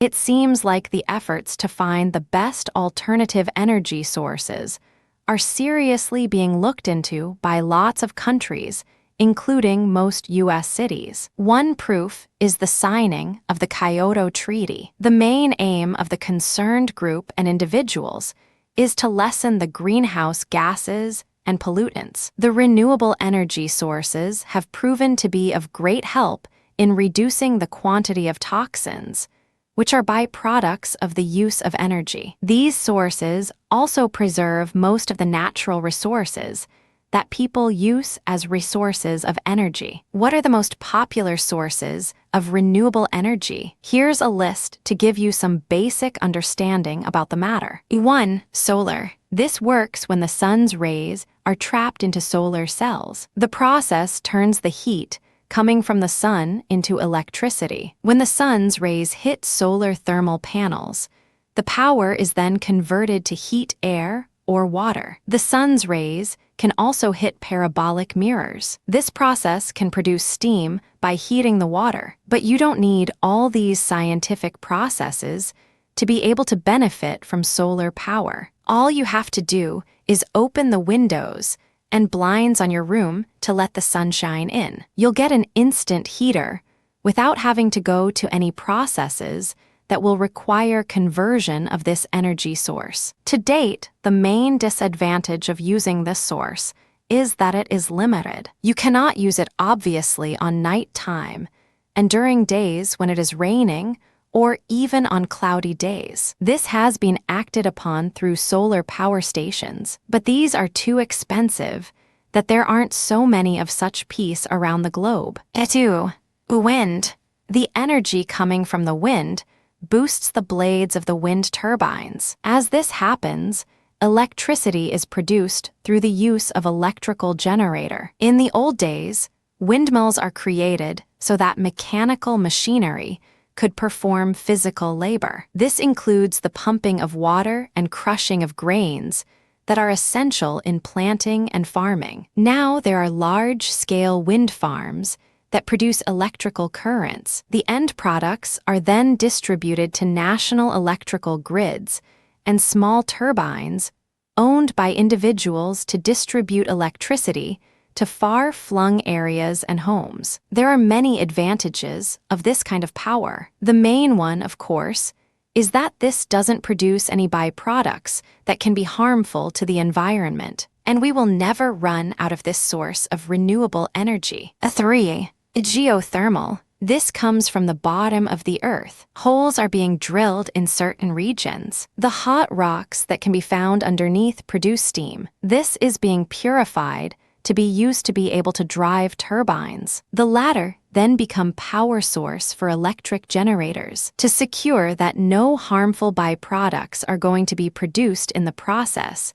It seems like the efforts to find the best alternative energy sources are seriously being looked into by lots of countries, including most U.S. cities. One proof is the signing of the Kyoto Treaty. The main aim of the concerned group and individuals is to lessen the greenhouse gases and pollutants. The renewable energy sources have proven to be of great help in reducing the quantity of toxins, which are byproducts of the use of energy. These sources also preserve most of the natural resources that people use as resources of energy. What are the most popular sources of renewable energy? Here's a list to give you some basic understanding about the matter. 1. Solar. This works when the sun's rays are trapped into solar cells. The process turns the heat coming from the sun into electricity. When the sun's rays hit solar thermal panels, the power is then converted to heat air or water. The sun's rays can also hit parabolic mirrors. This process can produce steam by heating the water, but you don't need all these scientific processes to be able to benefit from solar power. All you have to do is open the windows and blinds on your room to let the sunshine in. You'll get an instant heater without having to go to any processes that will require conversion of this energy source. To date, the main disadvantage of using this source is that it is limited. You cannot use it obviously on night time and during days when it is raining or even on cloudy days. This has been acted upon through solar power stations, but these are too expensive that there aren't so many of such piece around the globe. 2. Wind. The energy coming from the wind boosts the blades of the wind turbines. As this happens, electricity is produced through the use of electrical generator. In the old days, windmills are created so that mechanical machinery could perform physical labor. This includes the pumping of water and crushing of grains that are essential in planting and farming. Now there are large-scale wind farms that produce electrical currents. The end products are then distributed to national electrical grids and small turbines owned by individuals to distribute electricity to far-flung areas and homes. There are many advantages of this kind of power. The main one, of course, is that this doesn't produce any byproducts that can be harmful to the environment, and we will never run out of this source of renewable energy. 3. Geothermal. This comes from the bottom of the earth. Holes are being drilled in certain regions. The hot rocks that can be found underneath produce steam. This is being purified to be used to be able to drive turbines. The latter then become power source for electric generators. To secure that no harmful byproducts are going to be produced in the process,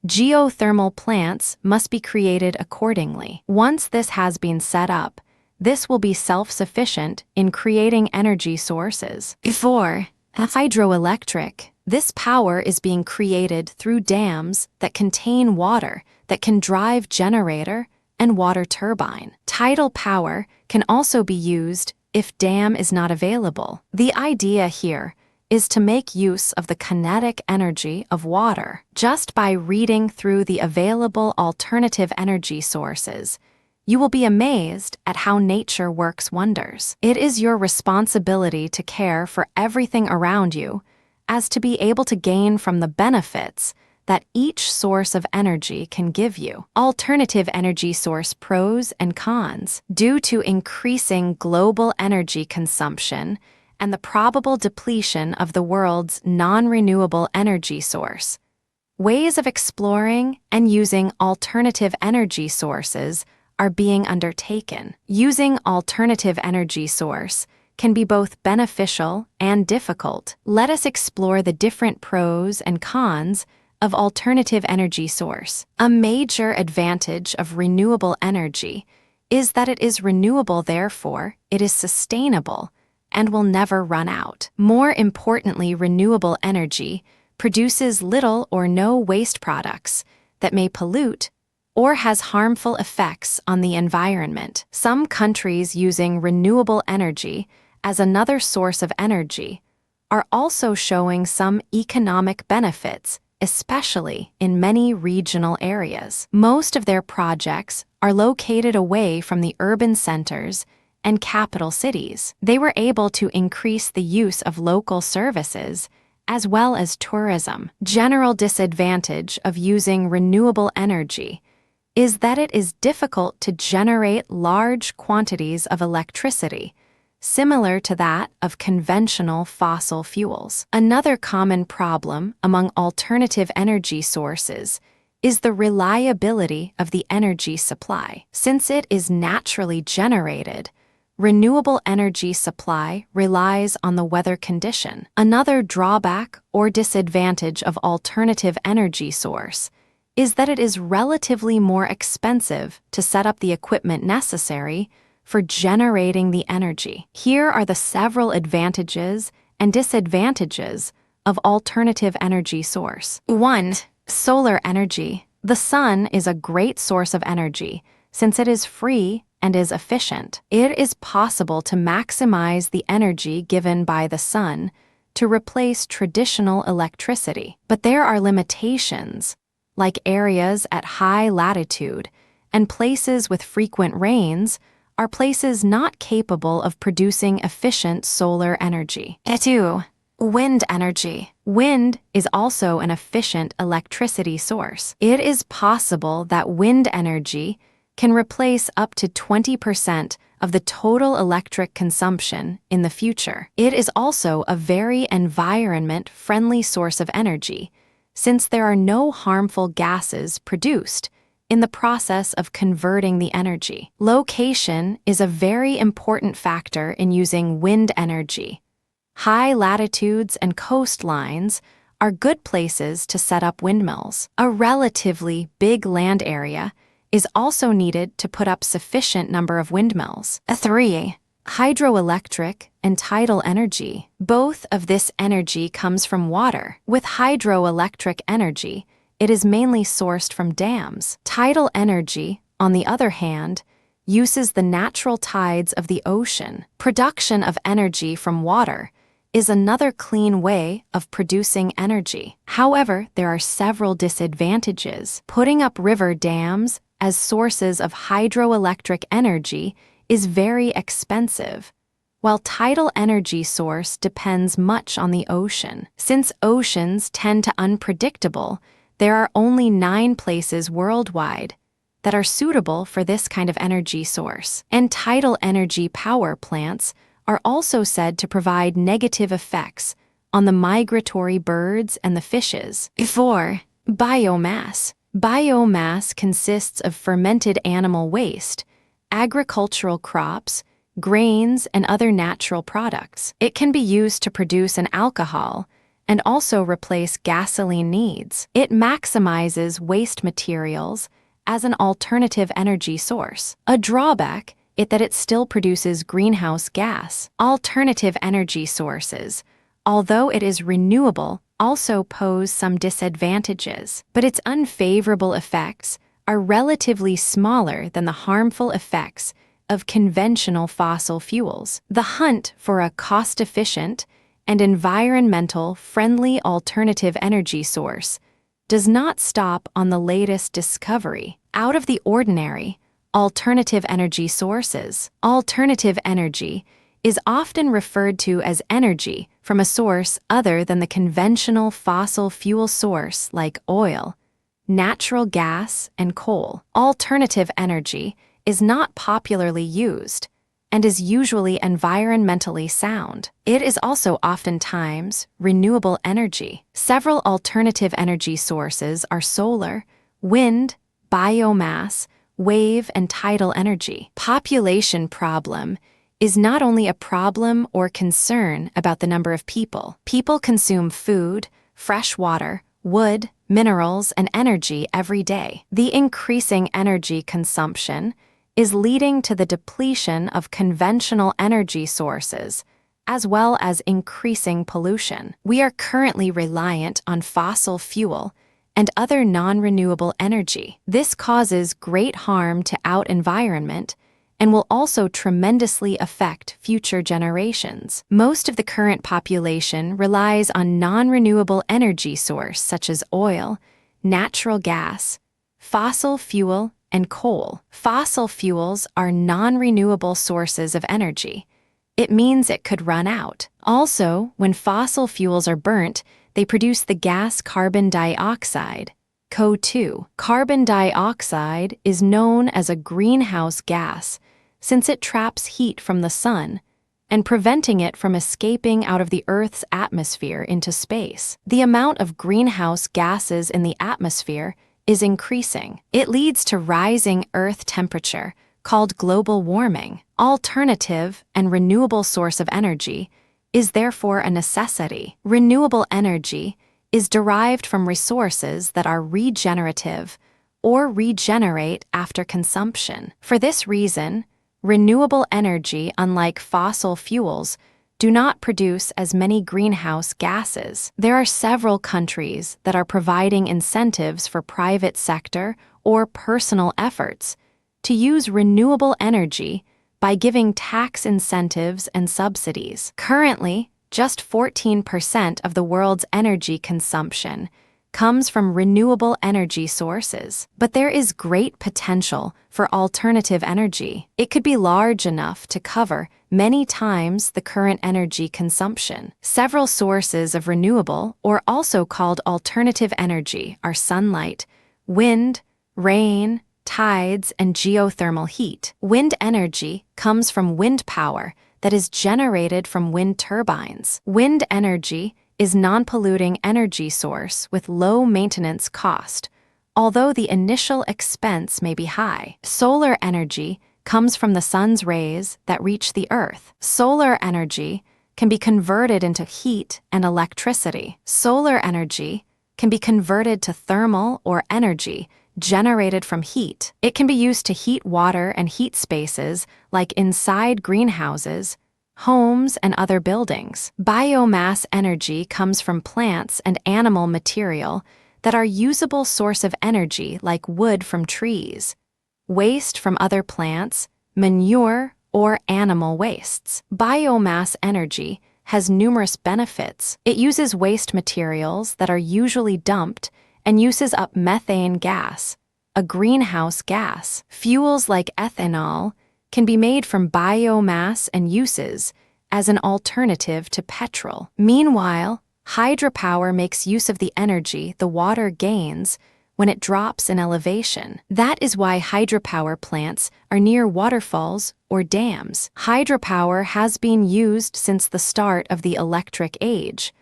geothermal plants must be created accordingly. Once this has been set up, this will be self-sufficient in creating energy sources. 4. Hydroelectric. This power is being created through dams that contain water that can drive generator and water turbine. Tidal power can also be used if dam is not available. The idea here is to make use of the kinetic energy of water. Just by reading through the available alternative energy sources, you will be amazed at how nature works wonders. It is your responsibility to care for everything around you as to be able to gain from the benefits that each source of energy can give you. Alternative energy source pros and cons. Due to increasing global energy consumption and the probable depletion of the world's non-renewable energy source, ways of exploring and using alternative energy sources are being undertaken. Using alternative energy source can be both beneficial and difficult. Let us explore the different pros and cons of alternative energy source. A major advantage of renewable energy is that it is renewable, therefore, it is sustainable and will never run out. More importantly, renewable energy produces little or no waste products that may pollute or has harmful effects on the environment. Some countries using renewable energy as another source of energy are also showing some economic benefits, especially in many regional areas. Most of their projects are located away from the urban centers and capital cities. They were able to increase the use of local services as well as tourism. General disadvantage of using renewable energy is that it is difficult to generate large quantities of electricity, similar to that of conventional fossil fuels. Another common problem among alternative energy sources is the reliability of the energy supply. Since it is naturally generated, renewable energy supply relies on the weather condition. Another drawback or disadvantage of alternative energy source is that it is relatively more expensive to set up the equipment necessary for generating the energy. Here are the several advantages and disadvantages of alternative energy source. 1. Solar energy. The sun is a great source of energy since it is free and is efficient. It is possible to maximize the energy given by the sun to replace traditional electricity. But there are limitations, like areas at high latitude and places with frequent rains are places not capable of producing efficient solar energy. 2. Wind energy. Wind is also an efficient electricity source. It is possible that wind energy can replace up to 20% of the total electric consumption in the future. It is also a very environment-friendly source of energy, since there are no harmful gases produced in the process of converting the energy. Location is a very important factor in using wind energy. High latitudes and coastlines are good places to set up windmills. A relatively big land area is also needed to put up sufficient number of windmills. 3. Hydroelectric and tidal energy. Both of this energy comes from water. With hydroelectric energy, it is mainly sourced from dams. Tidal energy, on the other hand, uses the natural tides of the ocean. Production of energy from water is another clean way of producing energy. However, there are several disadvantages. Putting up river dams as sources of hydroelectric energy is very expensive, while tidal energy source depends much on the ocean. Since oceans tend to unpredictable, there are only 9 places worldwide that are suitable for this kind of energy source. And tidal energy power plants are also said to provide negative effects on the migratory birds and the fishes. 4. Biomass. Biomass consists of fermented animal waste, agricultural crops, grains, and other natural products. It can be used to produce an alcohol and also replace gasoline needs. It maximizes waste materials as an alternative energy source. A drawback is that it still produces greenhouse gas. Alternative energy sources, although it is renewable, also pose some disadvantages, but its unfavorable effects are relatively smaller than the harmful effects of conventional fossil fuels. The hunt for a cost-efficient and environmental-friendly alternative energy source does not stop on the latest discovery. Out of the ordinary, alternative energy sources. Alternative energy is often referred to as energy from a source other than the conventional fossil fuel source like oil, natural gas, and coal. Alternative energy is not popularly used and is usually environmentally sound. It is also oftentimes renewable energy. Several alternative energy sources are solar, wind, biomass, wave, and tidal energy. Population problem is not only a problem or concern about the number of people. People consume food, fresh water, wood, minerals, and energy every day. The increasing energy consumption is leading to the depletion of conventional energy sources, as well as increasing pollution. We are currently reliant on fossil fuel and other non-renewable energy. This causes great harm to our environment and will also tremendously affect future generations. Most of the current population relies on non-renewable energy sources such as oil, natural gas, fossil fuel, and coal. Fossil fuels are non-renewable sources of energy. It means it could run out. Also, when fossil fuels are burnt, they produce the gas carbon dioxide, CO2. Carbon dioxide is known as a greenhouse gas since it traps heat from the sun and preventing it from escaping out of the Earth's atmosphere into space. The amount of greenhouse gases in the atmosphere is increasing. It leads to rising Earth temperature, called global warming. Alternative and renewable source of energy is therefore a necessity. Renewable energy is derived from resources that are regenerative or regenerate after consumption. For this reason, renewable energy, unlike fossil fuels, do not produce as many greenhouse gases. There are several countries that are providing incentives for private sector or personal efforts to use renewable energy by giving tax incentives and subsidies. Currently, just 14% of the world's energy consumption comes from renewable energy sources. But there is great potential for alternative energy. It could be large enough to cover many times the current energy consumption. Several sources of renewable, or also called alternative energy, are sunlight, wind, rain, tides, and geothermal heat. Wind energy comes from wind power that is generated from wind turbines. Wind energy is non-polluting energy source with low maintenance cost, although the initial expense may be high. Solar energy comes from the sun's rays that reach the earth. Solar energy can be converted into heat and electricity. Solar energy can be converted to thermal or energy generated from heat. It can be used to heat water and heat spaces like inside greenhouses, homes, and other buildings. Biomass energy comes from plants and animal material that are usable source of energy like wood from trees, waste from other plants, manure, or animal wastes. Biomass energy has numerous benefits. It uses waste materials that are usually dumped and uses up methane gas, a greenhouse gas. Fuels like ethanol can be made from biomass and uses as an alternative to petrol. Meanwhile, hydropower makes use of the energy the water gains when it drops in elevation. That is why hydropower plants are near waterfalls or dams. Hydropower has been used since the start of the electric age,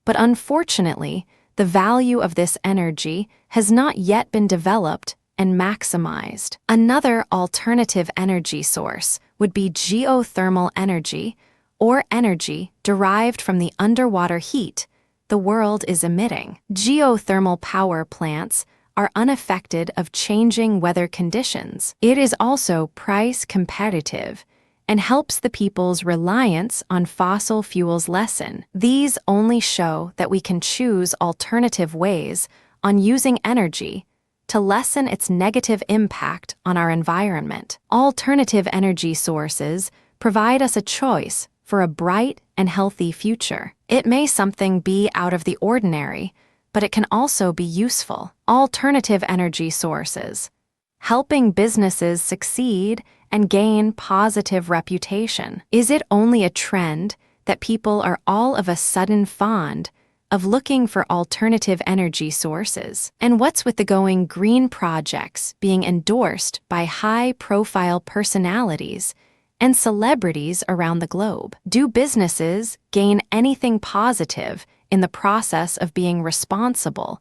but unfortunately, the value of this energy has not yet been developed and maximized. Another alternative energy source would be geothermal energy, or energy derived from the underwater heat the world is emitting. Geothermal power plants are unaffected of changing weather conditions. It is also price competitive and helps the people's reliance on fossil fuels lessen. These only show that we can choose alternative ways on using energy to lessen its negative impact on our environment. Alternative energy sources provide us a choice for a bright and healthy future. It may something be out of the ordinary, but it can also be useful. Alternative energy sources, helping businesses succeed and gain positive reputation. Is it only a trend that people are all of a sudden fond of looking for alternative energy sources? And what's with the going green projects being endorsed by high-profile personalities and celebrities around the globe? Do businesses gain anything positive in the process of being responsible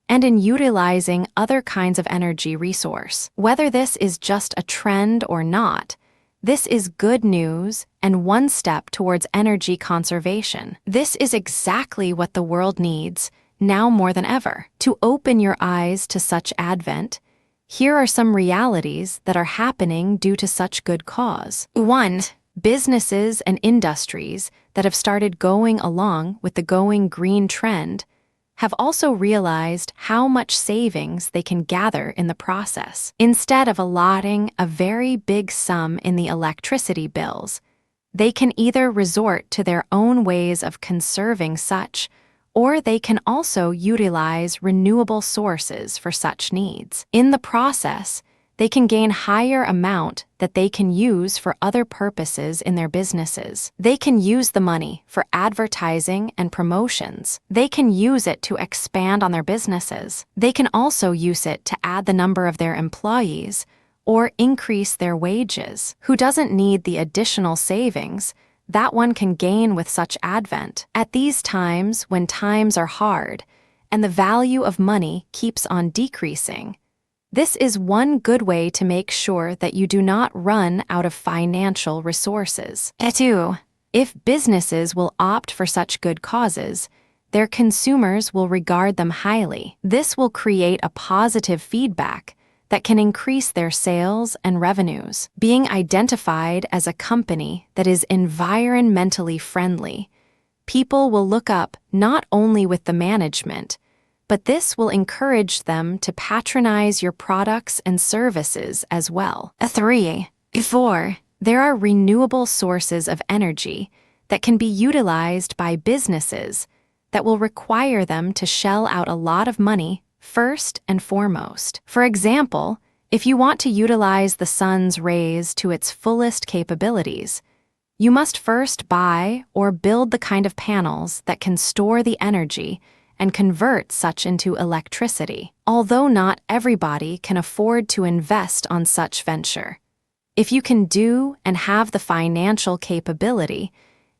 and in utilizing other kinds of energy resource? Whether this is just a trend or not, this is good news and one step towards energy conservation. This is exactly what the world needs, now more than ever. To open your eyes to such advent, here are some realities that are happening due to such good cause. 1. Businesses and industries that have started going along with the going green trend have also realized how much savings they can gather in the process. Instead of allotting a very big sum in the electricity bills, they can either resort to their own ways of conserving such, or they can also utilize renewable sources for such needs. In the process, they can gain higher amount that they can use for other purposes in their businesses. They can use the money for advertising and promotions. They can use it to expand on their businesses. They can also use it to add the number of their employees or increase their wages. Who doesn't need the additional savings that one can gain with such advent? At these times, when times are hard and the value of money keeps on decreasing, this is one good way to make sure that you do not run out of financial resources. 2. If businesses will opt for such good causes, their consumers will regard them highly. This will create a positive feedback that can increase their sales and revenues. Being identified as a company that is environmentally friendly, people will look up not only with the management, but this will encourage them to patronize your products and services as well. 3. 4. There are renewable sources of energy that can be utilized by businesses that will require them to shell out a lot of money first and foremost. For example, if you want to utilize the sun's rays to its fullest capabilities, you must first buy or build the kind of panels that can store the energy and convert such into electricity. Although not everybody can afford to invest on such venture, if you can do and have the financial capability,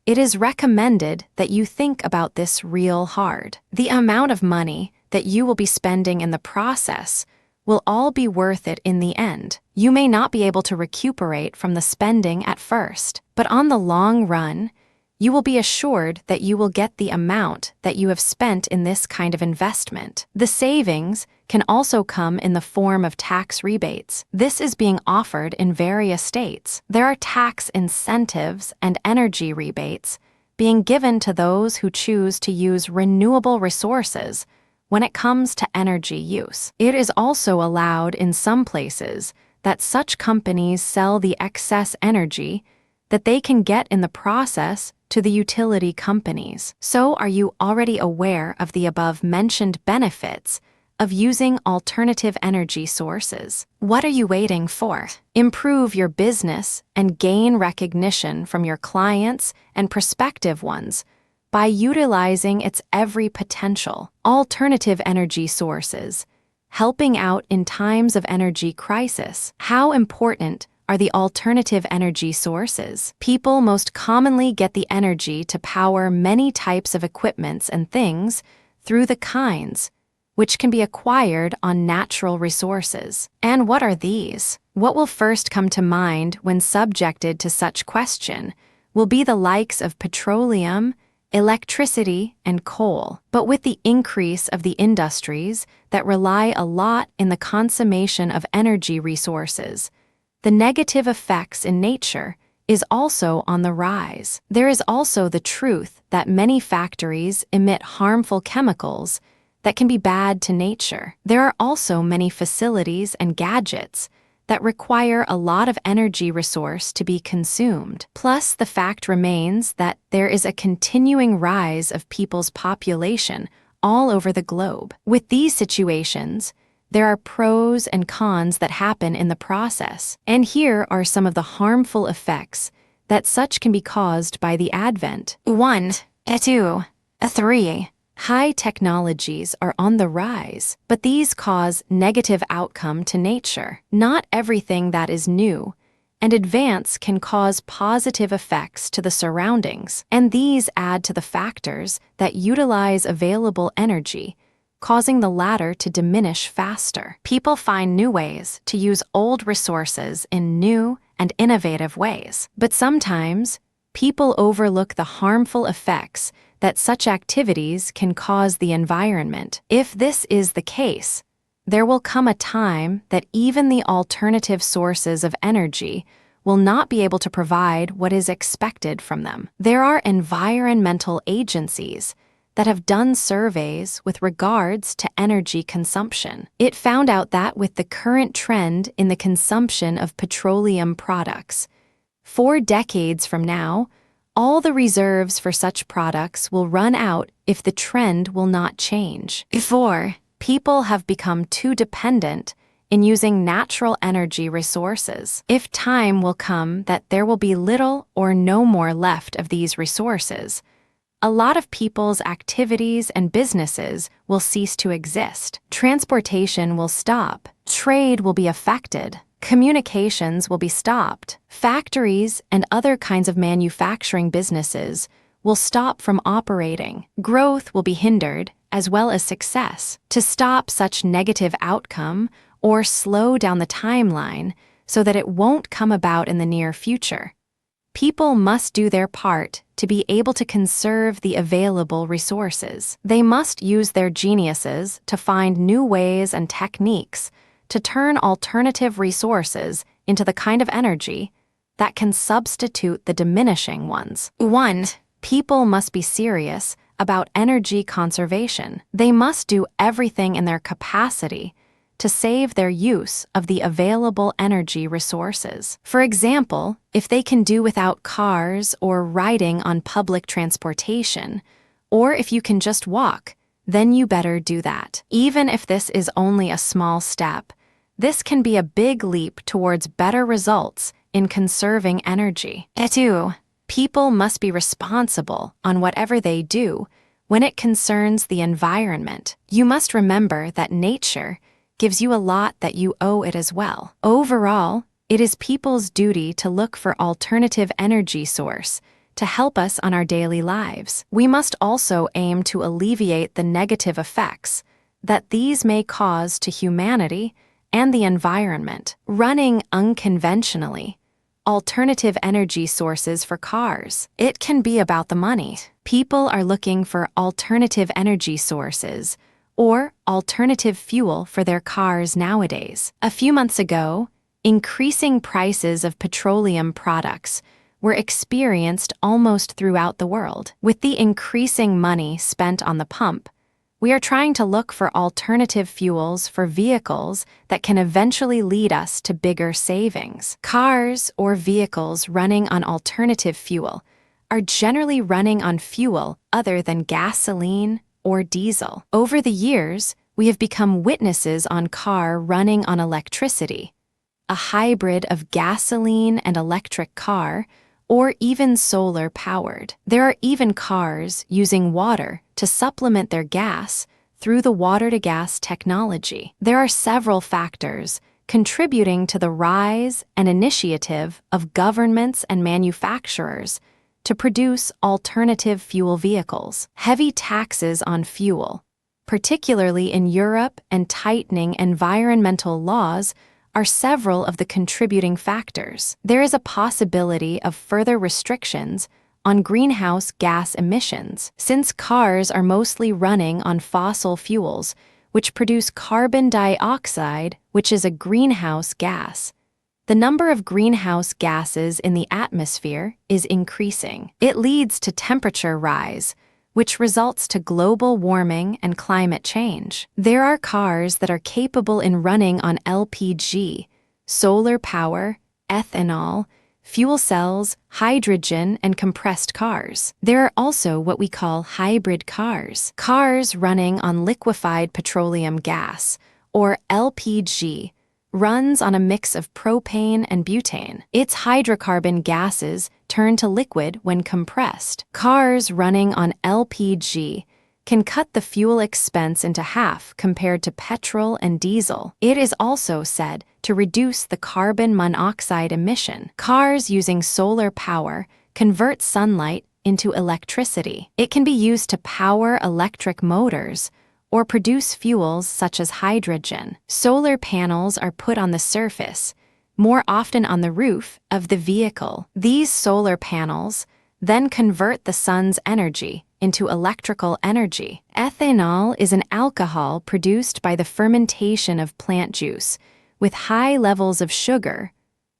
it is recommended that you think about this real hard. The amount of money that you will be spending in the process will all be worth it in the end. You may not be able to recuperate from the spending at first, but on the long run, you will be assured that you will get the amount that you have spent in this kind of investment. The savings can also come in the form of tax rebates. This is being offered in various states. There are tax incentives and energy rebates being given to those who choose to use renewable resources when it comes to energy use. It is also allowed in some places that such companies sell the excess energy that they can get in the process to the utility companies. So, are you already aware of the above-mentioned benefits of using alternative energy sources? What are you waiting for? Improve your business and gain recognition from your clients and prospective ones by utilizing its every potential. Alternative energy sources, helping out in times of energy crisis. How important are the alternative energy sources? People most commonly get the energy to power many types of equipments and things through the kinds, which can be acquired on natural resources. And what are these? What will first come to mind when subjected to such question will be the likes of petroleum, electricity, and coal. But with the increase of the industries that rely a lot in the consummation of energy resources, the negative effects in nature is also on the rise. There is also the truth that many factories emit harmful chemicals that can be bad to nature. There are also many facilities and gadgets that require a lot of energy resource to be consumed. Plus, the fact remains that there is a continuing rise of people's population all over the globe. With these situations, there are pros and cons that happen in the process, and here are some of the harmful effects that such can be caused by the advent. 1. 2. 3. High technologies are on the rise, but these cause negative outcome to nature. Not everything that is new and advance can cause positive effects to the surroundings, and these add to the factors that utilize available energy, causing the latter to diminish faster. People find new ways to use old resources in new and innovative ways, but sometimes people overlook the harmful effects that such activities can cause the environment. If this is the case, there will come a time that even the alternative sources of energy will not be able to provide what is expected from them. There are environmental agencies that have done surveys with regards to energy consumption. It found out that with the current trend in the consumption of petroleum products, 4 decades from now, all the reserves for such products will run out if the trend will not change. 4. People have become too dependent in using natural energy resources. If time will come that there will be little or no more left of these resources, a lot of people's activities and businesses will cease to exist. Transportation will stop. Trade will be affected. Communications will be stopped. Factories and other kinds of manufacturing businesses will stop from operating. Growth will be hindered, as well as success. To stop such negative outcome or slow down the timeline so that it won't come about in the near future, people must do their part to be able to conserve the available resources. They must use their geniuses to find new ways and techniques to turn alternative resources into the kind of energy that can substitute the diminishing ones. 1. People must be serious about energy conservation. They must do everything in their capacity to save their use of the available energy resources. For example, if they can do without cars or riding on public transportation, or if you can just walk, then you better do that. Even if this is only a small step, this can be a big leap towards better results in conserving energy. 2. People must be responsible on whatever they do when it concerns the environment. You must remember that nature gives you a lot that you owe it as well. Overall, it is people's duty to look for alternative energy source to help us on our daily lives. We must also aim to alleviate the negative effects that these may cause to humanity and the environment. Running unconventionally, alternative energy sources for cars. It can be about the money. People are looking for alternative energy sources or alternative fuel for their cars nowadays. A few months ago, increasing prices of petroleum products were experienced almost throughout the world. With the increasing money spent on the pump, we are trying to look for alternative fuels for vehicles that can eventually lead us to bigger savings. Cars or vehicles running on alternative fuel are generally running on fuel other than gasoline or diesel. Over the years, we have become witnesses on car running on electricity, a hybrid of gasoline and electric car, or even solar-powered. There are even cars using water to supplement their gas through the water-to-gas technology. There are several factors contributing to the rise and initiative of governments and manufacturers to produce alternative fuel vehicles. Heavy taxes on fuel, particularly in Europe, and tightening environmental laws are several of the contributing factors. There is a possibility of further restrictions on greenhouse gas emissions, since cars are mostly running on fossil fuels, which produce carbon dioxide, which is a greenhouse gas. The number of greenhouse gases in the atmosphere is increasing. It leads to temperature rise, which results to global warming and climate change. There are cars that are capable in running on LPG, solar power, ethanol, fuel cells, hydrogen, and compressed cars. There are also what we call hybrid cars, cars running on liquefied petroleum gas, or LPG, runs on a mix of propane and butane. Its hydrocarbon gases turn to liquid when compressed. Cars running on LPG can cut the fuel expense into half compared to petrol and diesel. It is also said to reduce the carbon monoxide emission. Cars using solar power convert sunlight into electricity. It can be used to power electric motors or produce fuels such as hydrogen. Solar panels are put on the surface, more often on the roof, of the vehicle. These solar panels then convert the sun's energy into electrical energy. Ethanol is an alcohol produced by the fermentation of plant juice with high levels of sugar,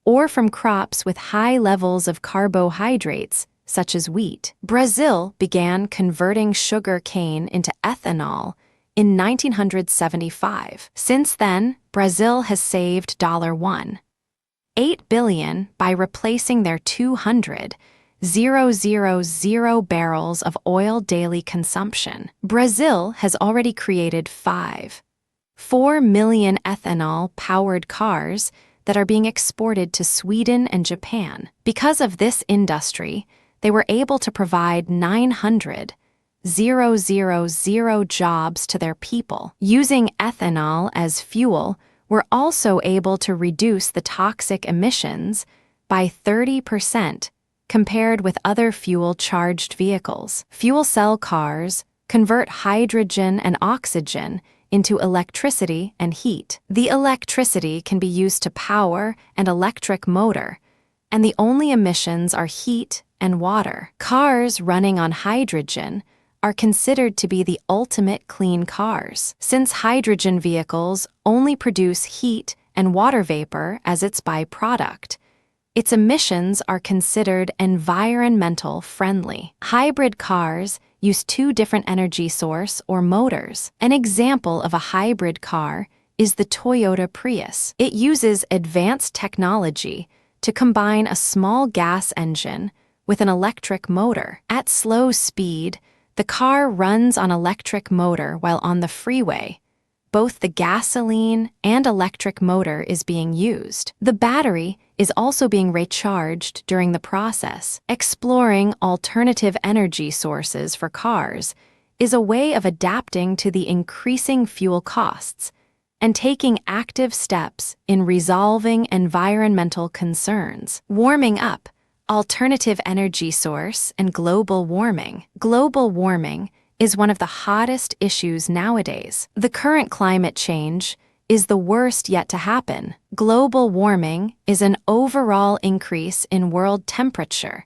or from crops with high levels of carbohydrates, such as wheat. Brazil began converting sugar cane into ethanol in 1975. Since then, Brazil has saved $1.8 billion by replacing their 200,000 barrels of oil daily consumption. Brazil has already created 4 million ethanol-powered cars that are being exported to Sweden and Japan. Because of this industry, they were able to provide 900,000 jobs to their people. Using ethanol as fuel, we're also able to reduce the toxic emissions by 30% compared with other fuel-charged vehicles. Fuel cell cars convert hydrogen and oxygen into electricity and heat. The electricity can be used to power an electric motor, and the only emissions are heat and water. Cars running on hydrogen are considered to be the ultimate clean cars, since hydrogen vehicles only produce heat and water vapor as its byproduct. Its emissions are considered environmental friendly. Hybrid cars use two different energy source or motors. An example of a hybrid car is the Toyota Prius. It uses advanced technology to combine a small gas engine with an electric motor. At slow speed, the car runs on electric motor while on the freeway. Both the gasoline and electric motor is being used. The battery is also being recharged during the process. Exploring alternative energy sources for cars is a way of adapting to the increasing fuel costs and taking active steps in resolving environmental concerns. Warming up, alternative energy source, and global warming. Global warming is one of the hottest issues nowadays. The current climate change is the worst yet to happen. Global warming is an overall increase in world temperature,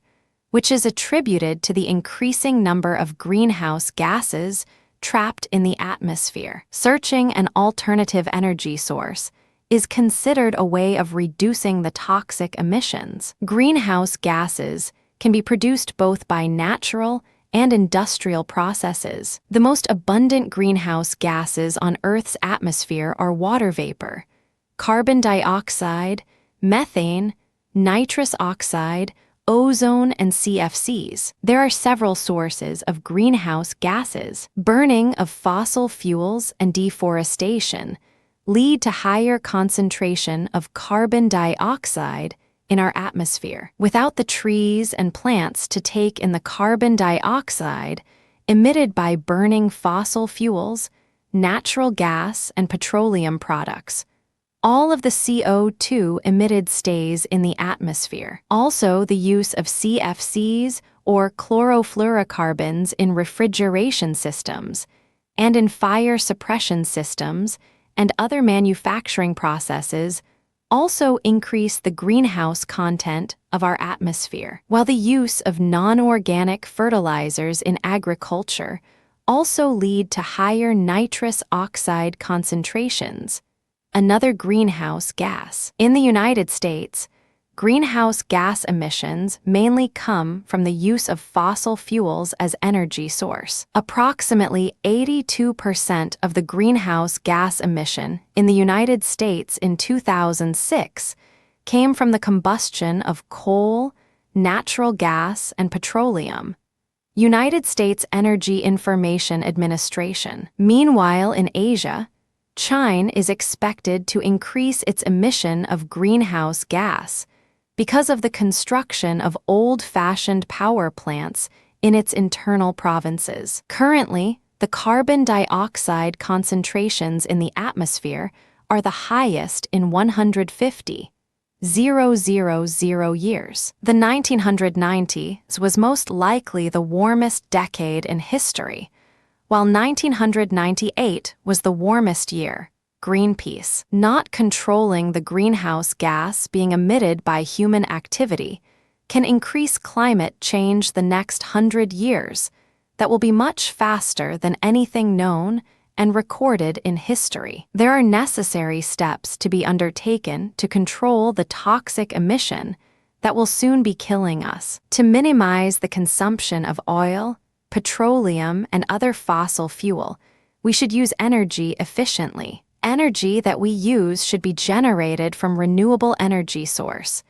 which is attributed to the increasing number of greenhouse gases trapped in the atmosphere. Searching an alternative energy source is considered a way of reducing the toxic emissions. Greenhouse gases can be produced both by natural and industrial processes. The most abundant greenhouse gases on Earth's atmosphere are water vapor, carbon dioxide, methane, nitrous oxide, ozone, and CFCs. There are several sources of greenhouse gases. Burning of fossil fuels and deforestation lead to higher concentration of carbon dioxide in our atmosphere. Without the trees and plants to take in the carbon dioxide emitted by burning fossil fuels, natural gas, and petroleum products, all of the CO2 emitted stays in the atmosphere. Also, the use of CFCs or chlorofluorocarbons in refrigeration systems and in fire suppression systems and other manufacturing processes also increase the greenhouse content of our atmosphere, while the use of non-organic fertilizers in agriculture also lead to higher nitrous oxide concentrations, another greenhouse gas. In the United States, greenhouse gas emissions mainly come from the use of fossil fuels as energy source. Approximately 82% of the greenhouse gas emission in the United States in 2006 came from the combustion of coal, natural gas, and petroleum. United States Energy Information Administration. Meanwhile, in Asia, China is expected to increase its emission of greenhouse gas because of the construction of old-fashioned power plants in its internal provinces. Currently, the carbon dioxide concentrations in the atmosphere are the highest in 150,000 years. The 1990s was most likely the warmest decade in history, while 1998 was the warmest year. Greenpeace. Not controlling the greenhouse gas being emitted by human activity can increase climate change the next 100 years that will be much faster than anything known and recorded in history. There are necessary steps to be undertaken to control the toxic emission that will soon be killing us. To minimize the consumption of oil, petroleum, and other fossil fuel, we should use energy efficiently. Energy that we use should be generated from renewable energy source,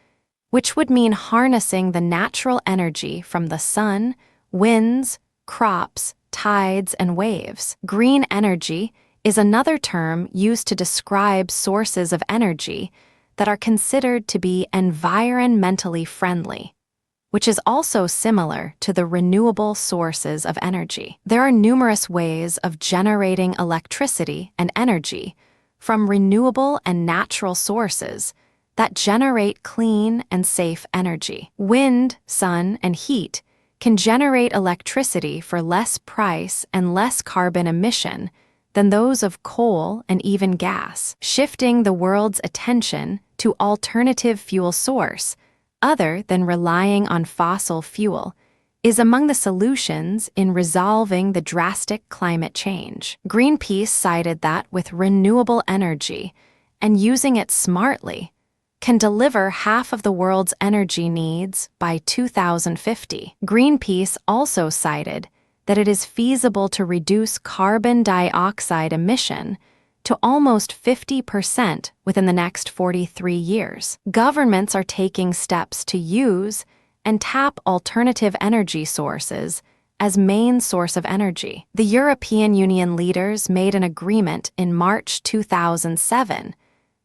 which would mean harnessing the natural energy from the sun, winds, crops, tides, and waves. Green energy is another term used to describe sources of energy that are considered to be environmentally friendly, which is also similar to the renewable sources of energy. There are numerous ways of generating electricity and energy from renewable and natural sources that generate clean and safe energy. Wind, sun, and heat can generate electricity for less price and less carbon emission than those of coal and even gas. Shifting the world's attention to alternative fuel source other than relying on fossil fuel is among the solutions in resolving the drastic climate change. Greenpeace cited that with renewable energy and using it smartly can deliver half of the world's energy needs by 2050. Greenpeace also cited that it is feasible to reduce carbon dioxide emission to almost 50% within the next 43 years. Governments are taking steps to use and tap alternative energy sources as main source of energy. The European Union leaders made an agreement in March 2007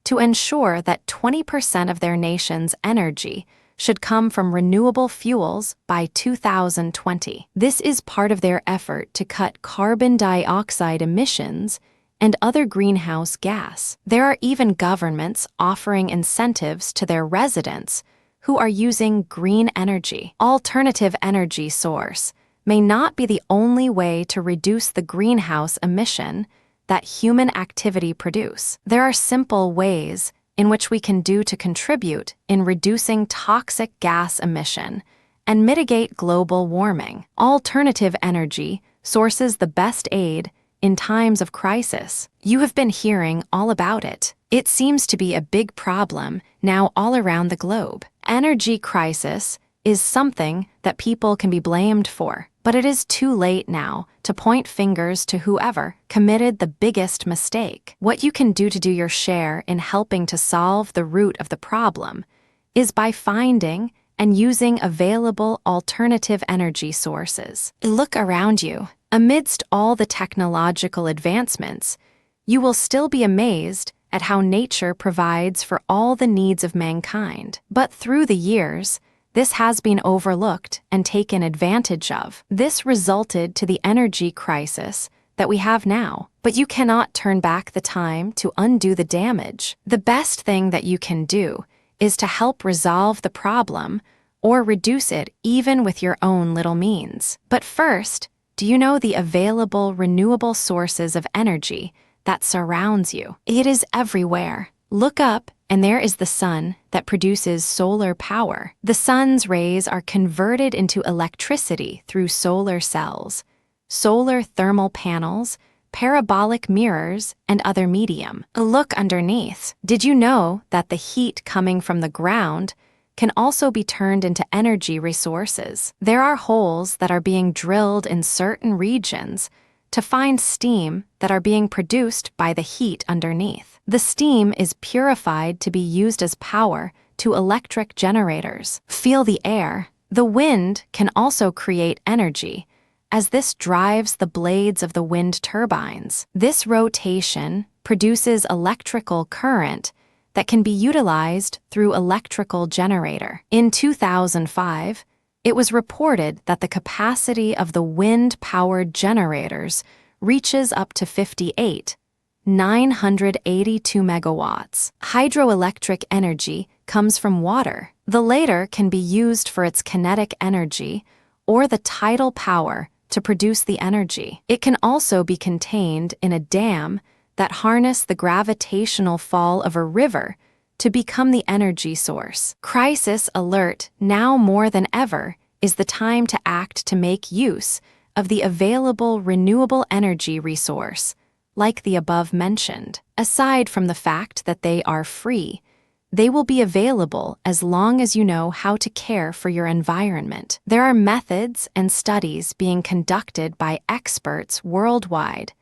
to ensure that 20% of their nation's energy should come from renewable fuels by 2020. This is part of their effort to cut carbon dioxide emissions and other greenhouse gas. There are even governments offering incentives to their residents who are using green energy. Alternative energy source may not be the only way to reduce the greenhouse emission that human activity produce. There are simple ways in which we can do to contribute in reducing toxic gas emission and mitigate global warming. Alternative energy sources the best aid in times of crisis. You have been hearing all about it. It seems to be a big problem now all around the globe. Energy crisis is something that people can be blamed for, but it is too late now to point fingers to whoever committed the biggest mistake. What you can do to do your share in helping to solve the root of the problem is by finding and using available alternative energy sources. Look around you. Amidst all the technological advancements, you will still be amazed at how nature provides for all the needs of mankind. But through the years, this has been overlooked and taken advantage of. This resulted to the energy crisis that we have now. But you cannot turn back the time to undo the damage. The best thing that you can do is to help resolve the problem or reduce it even with your own little means. But first, do you know the available renewable sources of energy that surrounds you? It is everywhere. Look up, and there is the sun that produces solar power. The sun's rays are converted into electricity through solar cells, solar thermal panels, parabolic mirrors, and other medium. Look underneath. Did you know that the heat coming from the ground can also be turned into energy resources? There are holes that are being drilled in certain regions to find steam that are being produced by the heat underneath. The steam is purified to be used as power to electric generators. Feel the air. The wind can also create energy, as this drives the blades of the wind turbines. This rotation produces electrical current that can be utilized through electrical generator. In 2005, it was reported that the capacity of the wind-powered generators reaches up to 982 megawatts. Hydroelectric energy comes from water. The latter can be used for its kinetic energy or the tidal power to produce the energy. It can also be contained in a dam that harness the gravitational fall of a river to become the energy source. Crisis alert, now more than ever, is the time to act to make use of the available renewable energy resource, like the above mentioned. Aside from the fact that they are free, They will be available as long as you know how to care for your environment. There are methods and studies being conducted by experts worldwide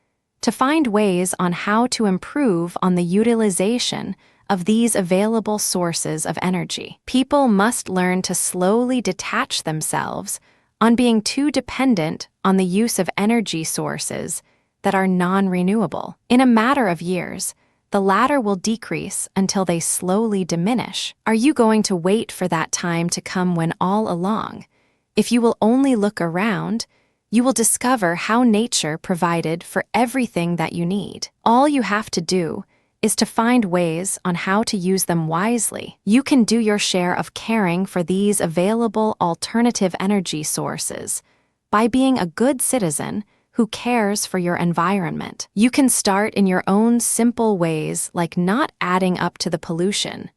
to find ways on how to improve on the utilization of these available sources of energy. People must learn to slowly detach themselves on being too dependent on the use of energy sources that are non-renewable. In a matter of years, the latter will decrease until they slowly diminish. Are you going to wait for that time to come when all along? If you will only look around, you will discover how nature provided for everything that you need. All you have to do is to find ways on how to use them wisely. You can do your share of caring for these available alternative energy sources by being a good citizen who cares for your environment. You can start in your own simple ways, like not adding up to the pollution,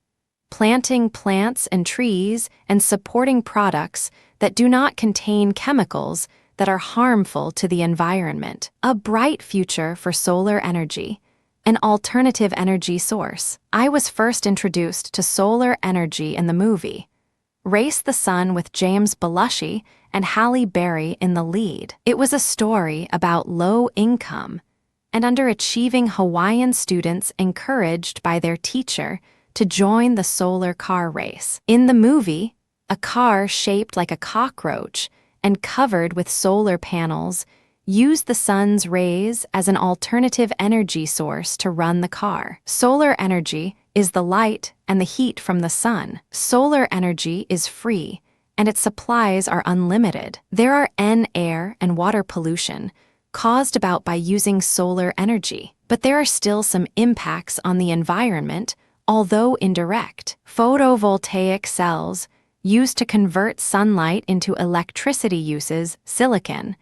planting plants and trees, and supporting products that do not contain chemicals that are harmful to the environment. A bright future for solar energy, an alternative energy source. I was first introduced to solar energy in the movie Race the Sun with James Belushi and Halle Berry in the lead. It was a story about low income and underachieving Hawaiian students encouraged by their teacher to join the solar car race. In the movie, a car shaped like a cockroach and covered with solar panels used the sun's rays as an alternative energy source to run the car. Solar energy is the light and the heat from the sun. Solar energy is free, and its supplies are unlimited. There are air and water pollution caused about by using solar energy, but there are still some impacts on the environment, although indirect. Photovoltaic cells used to convert sunlight into electricity uses silicon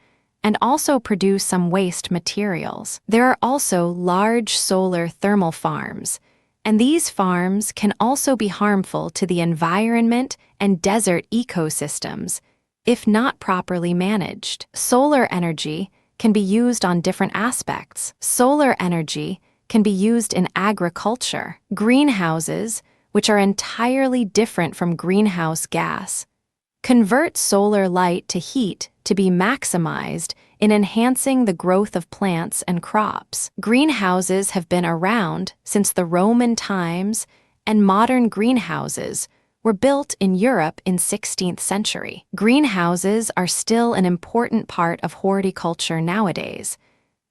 and also produce some waste materials. There are also large solar thermal farms, and these farms can also be harmful to the environment and desert ecosystems if not properly managed. Solar energy can be used on different aspects. Solar energy can be used in agriculture. Greenhouses, which are entirely different from greenhouse gas, convert solar light to heat to be maximized in enhancing the growth of plants and crops. Greenhouses have been around since the Roman times, and modern greenhouses were built in Europe in 16th century. Greenhouses are still an important part of horticulture nowadays.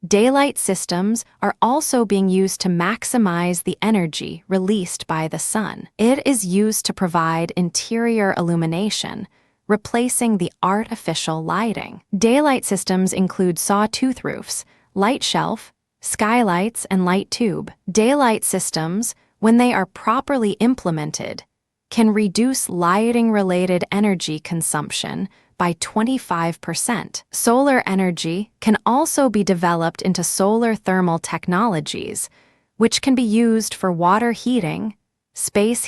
Daylight systems are also being used to maximize the energy released by the sun. It is used to provide interior illumination, replacing the artificial lighting. Daylight systems include sawtooth roofs, light shelf, skylights, and light tube. Daylight systems, when they are properly implemented, can reduce lighting-related energy consumption by 25%. Solar energy can also be developed into solar thermal technologies, which can be used for water heating, space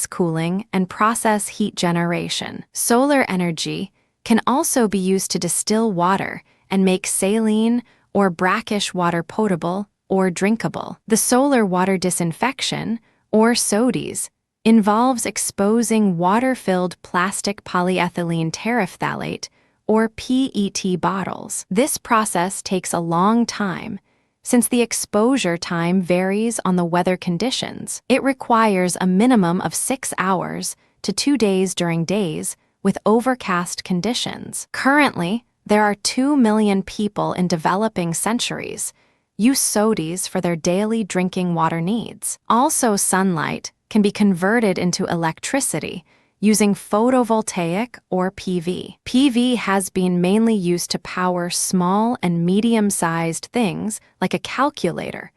cooling, and process heat generation. Solar energy can also be used to distill water and make saline or brackish water potable or drinkable. The solar water disinfection, or SODIs, involves exposing water-filled plastic polyethylene terephthalate, or PET bottles. This process takes a long time, since the exposure time varies on the weather conditions. It requires a minimum of 6 hours to 2 days during days with overcast conditions. Currently, there are 2 million people in developing countries use SODIs for their daily drinking water needs. Also, sunlight can be converted into electricity using photovoltaic or PV. PV has been mainly used to power small and medium-sized things like a calculator,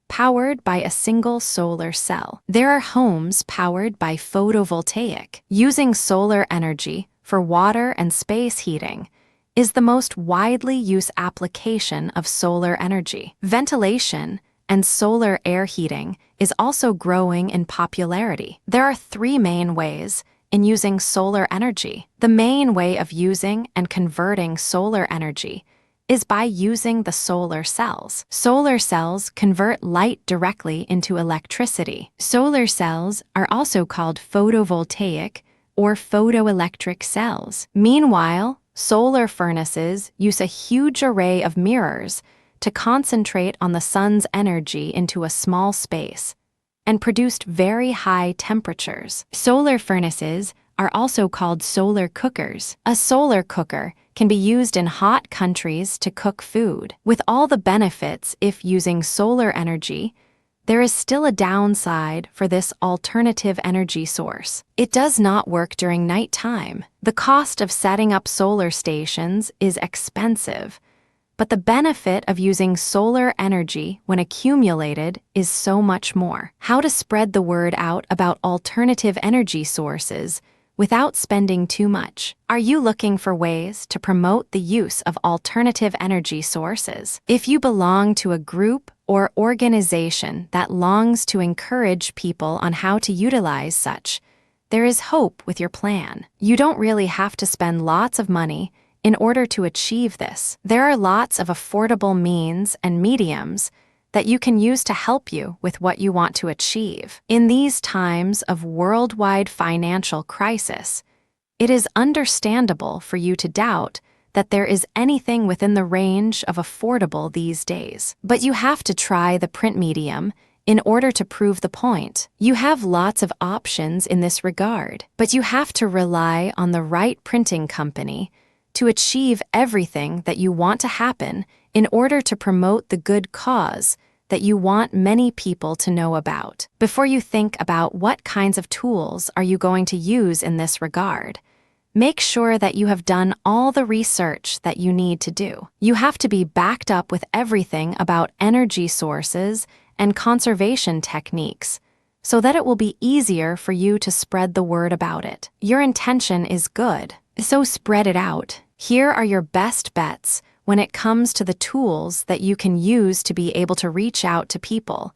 powered by a single solar cell. There are homes powered by photovoltaic. Using solar energy for water and space heating is the most widely used application of solar energy. Ventilation and solar air heating is also growing in popularity. There are 3 main ways in using solar energy. The main way of using and converting solar energy is by using the solar cells. Solar cells convert light directly into electricity. Solar cells are also called photovoltaic or photoelectric cells. Meanwhile, solar furnaces use a huge array of mirrors to concentrate on the sun's energy into a small space and produced very high temperatures. Solar furnaces are also called solar cookers. A solar cooker can be used in hot countries to cook food. With all the benefits if using solar energy, there is still a downside for this alternative energy source. It does not work during nighttime. The cost of setting up solar stations is expensive, but the benefit of using solar energy when accumulated is so much more. How to spread the word out about alternative energy sources without spending too much. Are you looking for ways to promote the use of alternative energy sources? If you belong to a group or organization that longs to encourage people on how to utilize such, there is hope with your plan. You don't really have to spend lots of money in order to achieve this. There are lots of affordable means and mediums that you can use to help you with what you want to achieve. In these times of worldwide financial crisis, it is understandable for you to doubt that there is anything within the range of affordable these days. But you have to try the print medium in order to prove the point. You have lots of options in this regard, but you have to rely on the right printing company to achieve everything that you want to happen in order to promote the good cause that you want many people to know about. Before you think about what kinds of tools are you going to use in this regard, make sure that you have done all the research that you need to do. You have to be backed up with everything about energy sources and conservation techniques so that it will be easier for you to spread the word about it. Your intention is good, so spread it out. Here are your best bets when it comes to the tools that you can use to be able to reach out to people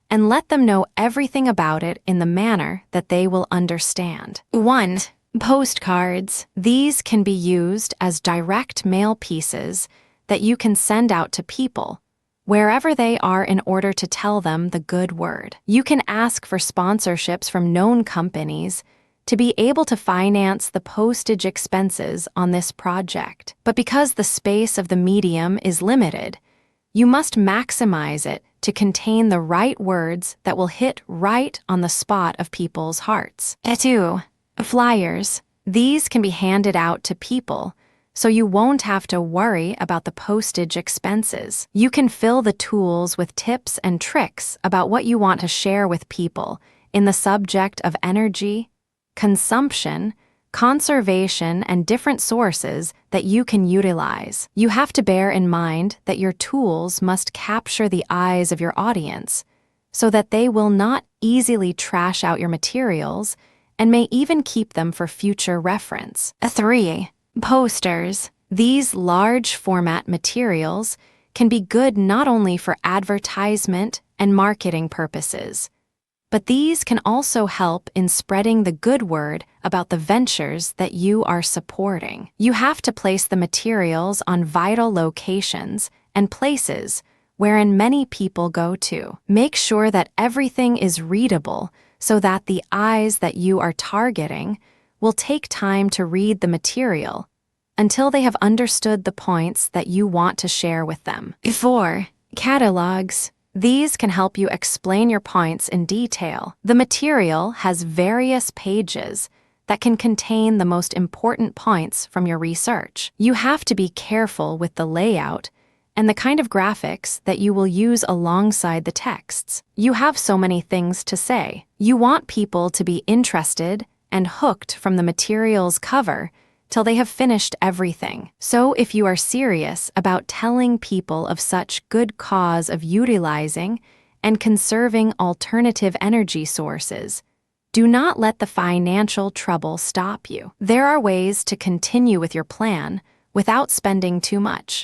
and let them know everything about it in the manner that they will understand. 1. Postcards. These can be used as direct mail pieces that you can send out to people wherever they are in order to tell them the good word. You can ask for sponsorships from known companies to be able to finance the postage expenses on this project. But because the space of the medium is limited, you must maximize it to contain the right words that will hit right on the spot of people's hearts. 2. Flyers. These can be handed out to people, so you won't have to worry about the postage expenses. You can fill the tools with tips and tricks about what you want to share with people in the subject of energy, consumption, conservation, and different sources that you can utilize. You have to bear in mind that your tools must capture the eyes of your audience so that they will not easily trash out your materials and may even keep them for future reference. 3. Posters. These large format materials can be good not only for advertisement and marketing purposes, but these can also help in spreading the good word about the ventures that you are supporting. You have to place the materials on vital locations and places wherein many people go to. Make sure that everything is readable so that the eyes that you are targeting will take time to read the material until they have understood the points that you want to share with them. 4. Catalogs. These can help you explain your points in detail. The material has various pages that can contain the most important points from your research. You have to be careful with the layout and the kind of graphics that you will use alongside the texts. You have so many things to say. You want people to be interested and hooked from the material's cover till they have finished everything. So if you are serious about telling people of such good cause of utilizing and conserving alternative energy sources, do not let the financial trouble stop you. There are ways to continue with your plan without spending too much.